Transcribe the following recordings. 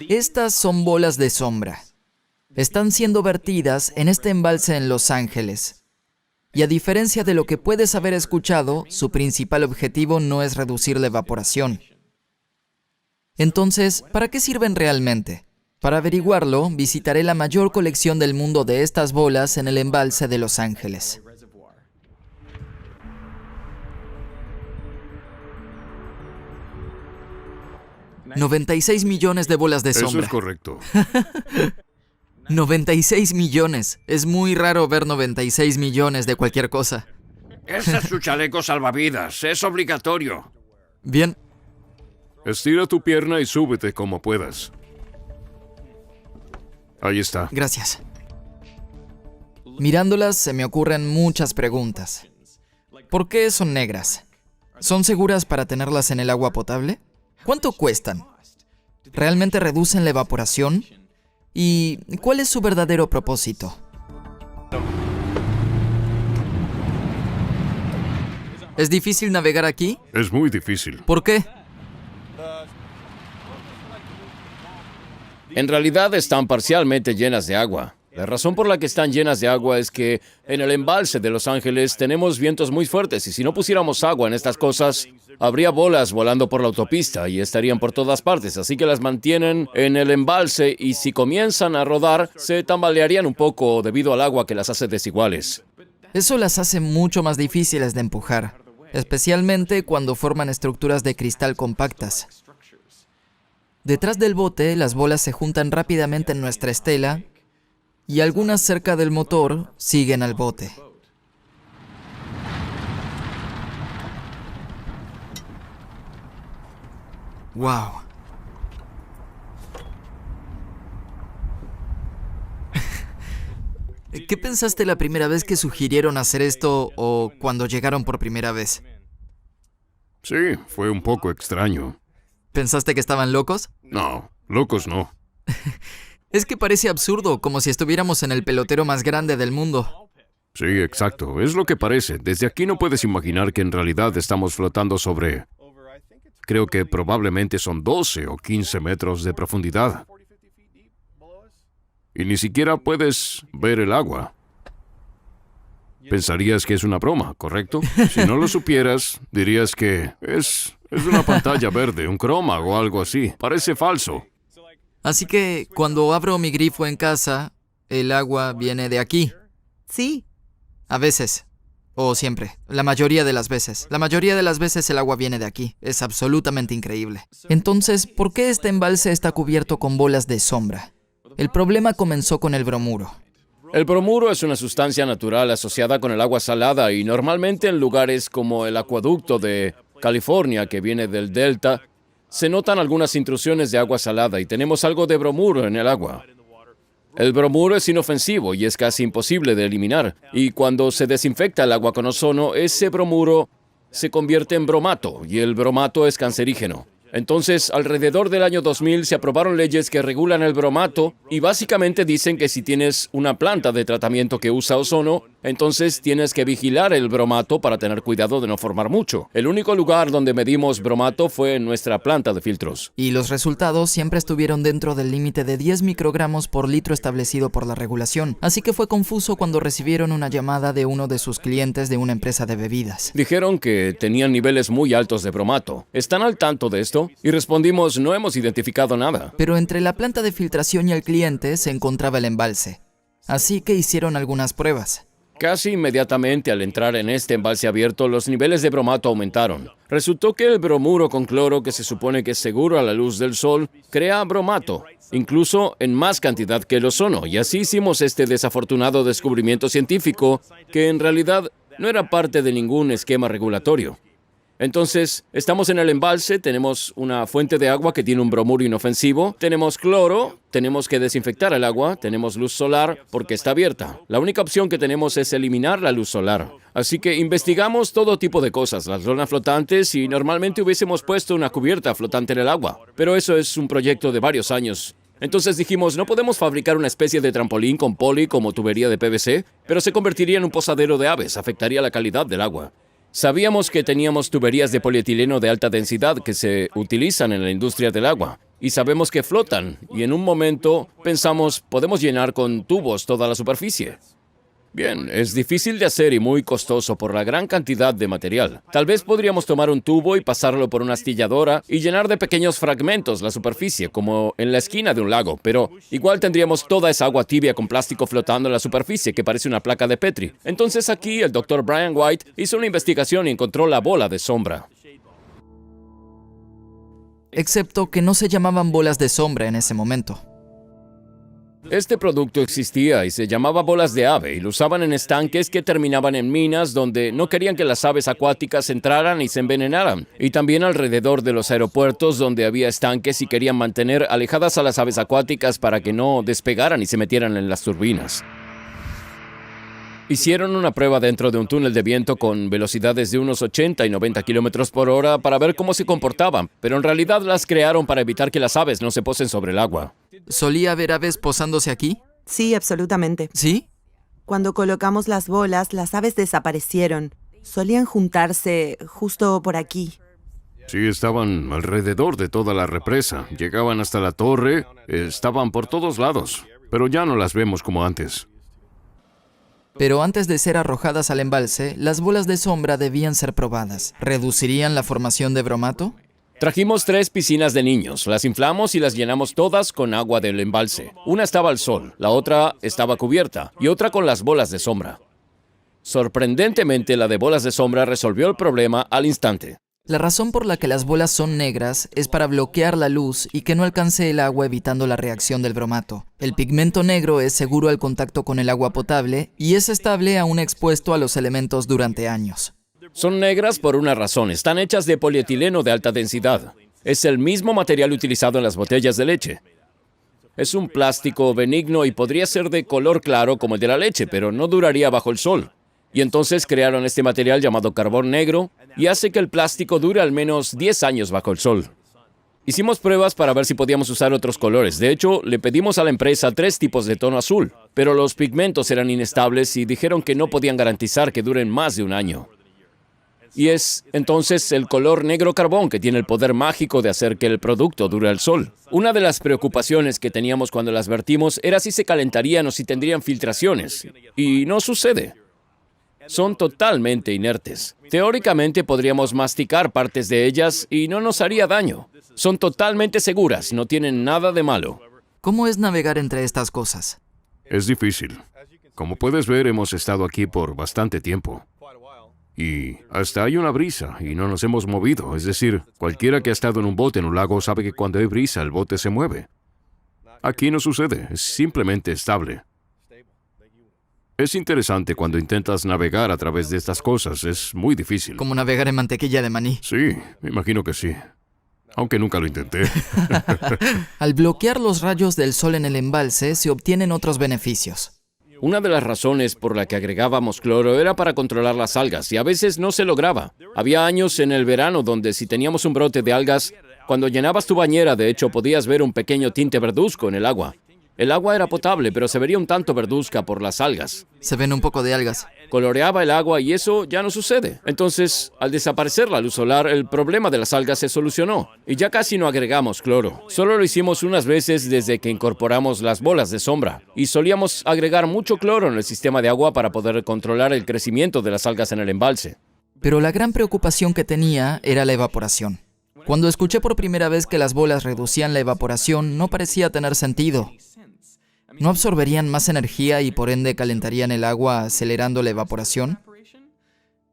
Estas son bolas de sombra. Están siendo vertidas en este embalse en Los Ángeles. Y a diferencia de lo que puedes haber escuchado, su principal objetivo no es reducir la evaporación. Entonces, ¿para qué sirven realmente? Para averiguarlo, visitaré la mayor colección del mundo de estas bolas en el embalse de Los Ángeles. $96 millones de bolas de sombra. Eso es correcto. 96 millones. Es muy raro ver 96 millones de cualquier cosa. Ese es su chaleco salvavidas. Es obligatorio. Bien. Estira tu pierna y súbete como puedas. Ahí está. Gracias. Mirándolas se me ocurren muchas preguntas. ¿Por qué son negras? ¿Son seguras para tenerlas en el agua potable? ¿Cuánto cuestan? ¿Realmente reducen la evaporación? ¿Y cuál es su verdadero propósito? ¿Es difícil navegar aquí? Es muy difícil. ¿Por qué? En realidad están parcialmente llenas de agua. La razón por la que están llenas de agua es que en el embalse de Los Ángeles tenemos vientos muy fuertes y si no pusiéramos agua en estas cosas, habría bolas volando por la autopista y estarían por todas partes, así que las mantienen en el embalse y si comienzan a rodar, se tambalearían un poco debido al agua que las hace desiguales. Eso las hace mucho más difíciles de empujar, especialmente cuando forman estructuras de cristal compactas. Detrás del bote, las bolas se juntan rápidamente en nuestra estela y algunas cerca del motor siguen al bote. ¡Wow! ¿Qué pensaste la primera vez que sugirieron hacer esto o cuando llegaron por primera vez? Sí, fue un poco extraño. ¿Pensaste que estaban locos? No, locos no. Es que parece absurdo, como si estuviéramos en el pelotero más grande del mundo. Sí, exacto. Es lo que parece. Desde aquí no puedes imaginar que en realidad estamos flotando sobre... Creo que probablemente son 12 o 15 metros de profundidad. Y ni siquiera puedes ver el agua. Pensarías que es una broma, ¿correcto? Si no lo supieras, dirías que es una pantalla verde, un croma o algo así. Parece falso. Así que, cuando abro mi grifo en casa, el agua viene de aquí. Sí. A veces. O siempre. La mayoría de las veces. La mayoría de las veces el agua viene de aquí. Es absolutamente increíble. Entonces, ¿por qué este embalse está cubierto con bolas de sombra? El problema comenzó con el bromuro. El bromuro es una sustancia natural asociada con el agua salada y normalmente en lugares como el acueducto de California, que viene del delta, se notan algunas intrusiones de agua salada y tenemos algo de bromuro en el agua. El bromuro es inofensivo y es casi imposible de eliminar. Y cuando se desinfecta el agua con ozono, ese bromuro se convierte en bromato y el bromato es cancerígeno. Entonces, alrededor del año 2000 se aprobaron leyes que regulan el bromato y básicamente dicen que si tienes una planta de tratamiento que usa ozono, entonces tienes que vigilar el bromato para tener cuidado de no formar mucho. El único lugar donde medimos bromato fue en nuestra planta de filtros. Y los resultados siempre estuvieron dentro del límite de 10 microgramos por litro establecido por la regulación. Así que fue confuso cuando recibieron una llamada de uno de sus clientes de una empresa de bebidas. Dijeron que tenían niveles muy altos de bromato. ¿Están al tanto de esto? Y respondimos, no hemos identificado nada. Pero entre la planta de filtración y el cliente se encontraba el embalse. Así que hicieron algunas pruebas. Casi inmediatamente al entrar en este embalse abierto, los niveles de bromato aumentaron. Resultó que el bromuro con cloro, que se supone que es seguro a la luz del sol, crea bromato, incluso en más cantidad que el ozono. Y así hicimos este desafortunado descubrimiento científico, que en realidad no era parte de ningún esquema regulatorio. Entonces, estamos en el embalse, tenemos una fuente de agua que tiene un bromuro inofensivo, tenemos cloro, tenemos que desinfectar el agua, tenemos luz solar porque está abierta. La única opción que tenemos es eliminar la luz solar. Así que investigamos todo tipo de cosas, las lonas flotantes y normalmente hubiésemos puesto una cubierta flotante en el agua. Pero eso es un proyecto de varios años. Entonces dijimos, no podemos fabricar una especie de trampolín con poli como tubería de PVC, pero se convertiría en un posadero de aves, afectaría la calidad del agua. Sabíamos que teníamos tuberías de polietileno de alta densidad que se utilizan en la industria del agua. y sabemos que flotan, y en un momento pensamos, podemos llenar con tubos toda la superficie. Bien, es difícil de hacer y muy costoso por la gran cantidad de material. Tal vez podríamos tomar un tubo y pasarlo por una astilladora y llenar de pequeños fragmentos la superficie, como en la esquina de un lago, pero igual tendríamos toda esa agua tibia con plástico flotando en la superficie que parece una placa de Petri. Entonces aquí el Dr. Brian White hizo una investigación y encontró la bola de sombra. Excepto que no se llamaban bolas de sombra en ese momento. Este producto existía y se llamaba bolas de ave y lo usaban en estanques que terminaban en minas donde no querían que las aves acuáticas entraran y se envenenaran. Y también alrededor de los aeropuertos donde había estanques y querían mantener alejadas a las aves acuáticas para que no despegaran y se metieran en las turbinas. Hicieron una prueba dentro de un túnel de viento con velocidades de unos 80 y 90 kilómetros por hora para ver cómo se comportaban, pero en realidad las crearon para evitar que las aves no se posen sobre el agua. ¿Solía haber aves posándose aquí? Sí, absolutamente. ¿Sí? Cuando colocamos las bolas, las aves desaparecieron. Solían juntarse justo por aquí. Sí, estaban alrededor de toda la represa. Llegaban hasta la torre, estaban por todos lados, pero ya no las vemos como antes. Pero antes de ser arrojadas al embalse, las bolas de sombra debían ser probadas. ¿Reducirían la formación de bromato? Trajimos 3 piscinas de niños, las inflamos y las llenamos todas con agua del embalse. Una estaba al sol, la otra estaba cubierta y otra con las bolas de sombra. Sorprendentemente, la de bolas de sombra resolvió el problema al instante. La razón por la que las bolas son negras es para bloquear la luz y que no alcance el agua evitando la reacción del bromato. El pigmento negro es seguro al contacto con el agua potable y es estable aún expuesto a los elementos durante años. Son negras por una razón, están hechas de polietileno de alta densidad. Es el mismo material utilizado en las botellas de leche. Es un plástico benigno y podría ser de color claro como el de la leche, pero no duraría bajo el sol. Y entonces crearon este material llamado carbón negro y hace que el plástico dure al menos 10 años bajo el sol. Hicimos pruebas para ver si podíamos usar otros colores. De hecho, le pedimos a la empresa 3 tipos de tono azul, pero los pigmentos eran inestables y dijeron que no podían garantizar que duren más de un año. Y es entonces el color negro carbón que tiene el poder mágico de hacer que el producto dure al sol. Una de las preocupaciones que teníamos cuando las vertimos era si se calentarían o si tendrían filtraciones. Y no sucede. Son totalmente inertes. Teóricamente podríamos masticar partes de ellas y no nos haría daño. Son totalmente seguras, no tienen nada de malo. ¿Cómo es navegar entre estas cosas? Es difícil. Como puedes ver, hemos estado aquí por bastante tiempo. Y hasta hay una brisa y no nos hemos movido. Es decir, cualquiera que ha estado en un bote en un lago sabe que cuando hay brisa el bote se mueve. Aquí no sucede, es simplemente estable. Es interesante cuando intentas navegar a través de estas cosas, es muy difícil. Como navegar en mantequilla de maní. Sí, me imagino que sí. Aunque nunca lo intenté. Al bloquear los rayos del sol en el embalse, se obtienen otros beneficios. Una de las razones por la que agregábamos cloro era para controlar las algas, y a veces no se lograba. Había años en el verano donde si teníamos un brote de algas, cuando llenabas tu bañera, de hecho, podías ver un pequeño tinte verduzco en el agua. El agua era potable, pero se vería un tanto verduzca por las algas. Se ven un poco de algas. Coloreaba el agua y eso ya no sucede. Entonces, al desaparecer la luz solar, el problema de las algas se solucionó. Y ya casi no agregamos cloro. Solo lo hicimos unas veces desde que incorporamos las bolas de sombra. Y solíamos agregar mucho cloro en el sistema de agua para poder controlar el crecimiento de las algas en el embalse. Pero la gran preocupación que tenía era la evaporación. Cuando escuché por primera vez que las bolas reducían la evaporación, no parecía tener sentido. ¿No absorberían más energía y por ende calentarían el agua acelerando la evaporación?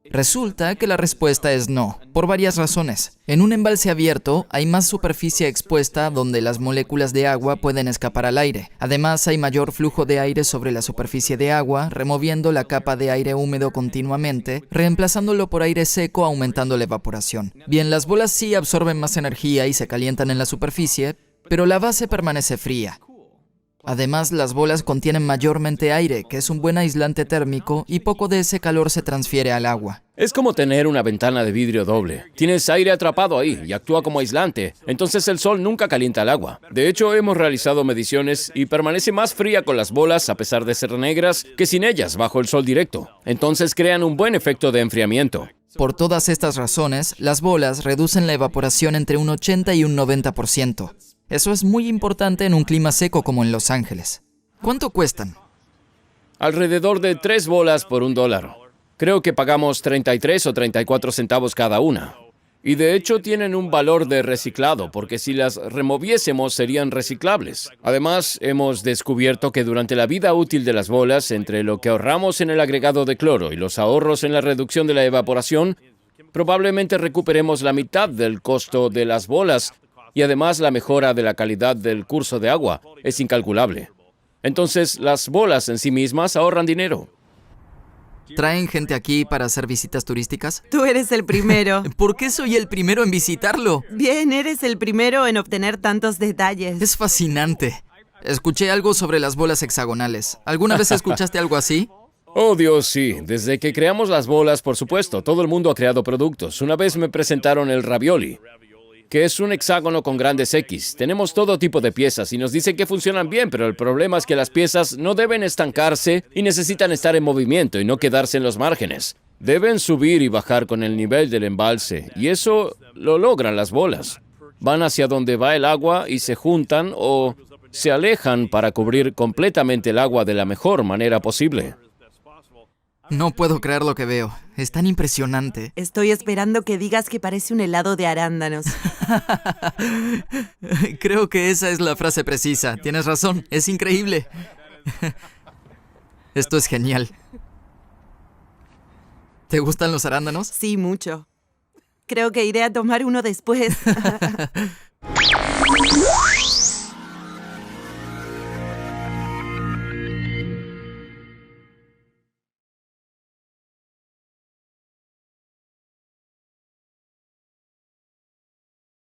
Resulta que la respuesta es no, por varias razones. En un embalse abierto hay más superficie expuesta donde las moléculas de agua pueden escapar al aire. Además, hay mayor flujo de aire sobre la superficie de agua, removiendo la capa de aire húmedo continuamente, reemplazándolo por aire seco, aumentando la evaporación. Bien, las bolas sí absorben más energía y se calientan en la superficie, pero la base permanece fría. Además, las bolas contienen mayormente aire, que es un buen aislante térmico, y poco de ese calor se transfiere al agua. Es como tener una ventana de vidrio doble. Tienes aire atrapado ahí y actúa como aislante. Entonces el sol nunca calienta el agua. De hecho, hemos realizado mediciones y permanece más fría con las bolas, a pesar de ser negras, que sin ellas bajo el sol directo. Entonces crean un buen efecto de enfriamiento. Por todas estas razones, las bolas reducen la evaporación entre un 80 y un 90%. Eso es muy importante en un clima seco como en Los Ángeles. ¿Cuánto cuestan? Alrededor de 3 bolas por $1. Creo que pagamos 33 o 34 centavos cada una. Y de hecho tienen un valor de reciclado, porque si las removiésemos serían reciclables. Además, hemos descubierto que durante la vida útil de las bolas, entre lo que ahorramos en el agregado de cloro y los ahorros en la reducción de la evaporación, probablemente recuperemos la mitad del costo de las bolas y además la mejora de la calidad del curso de agua es incalculable. Entonces, las bolas en sí mismas ahorran dinero. ¿Traen gente aquí para hacer visitas turísticas? Tú eres el primero. ¿Por qué soy el primero en visitarlo? Bien, eres el primero en obtener tantos detalles. Es fascinante. Escuché algo sobre las bolas hexagonales. ¿Alguna vez escuchaste algo así? Oh, Dios, sí. Desde que creamos las bolas, por supuesto, todo el mundo ha creado productos. Una vez me presentaron el ravioli, que es un hexágono con grandes X. Tenemos todo tipo de piezas y nos dicen que funcionan bien, pero el problema es que las piezas no deben estancarse y necesitan estar en movimiento y no quedarse en los márgenes. Deben subir y bajar con el nivel del embalse, y eso lo logran las bolas. Van hacia donde va el agua y se juntan o se alejan para cubrir completamente el agua de la mejor manera posible. No puedo creer lo que veo. Es tan impresionante. Estoy esperando que digas que parece un helado de arándanos. Creo que esa es la frase precisa. Tienes razón. Es increíble. Esto es genial. ¿Te gustan los arándanos? Sí, mucho. Creo que iré a tomar uno después.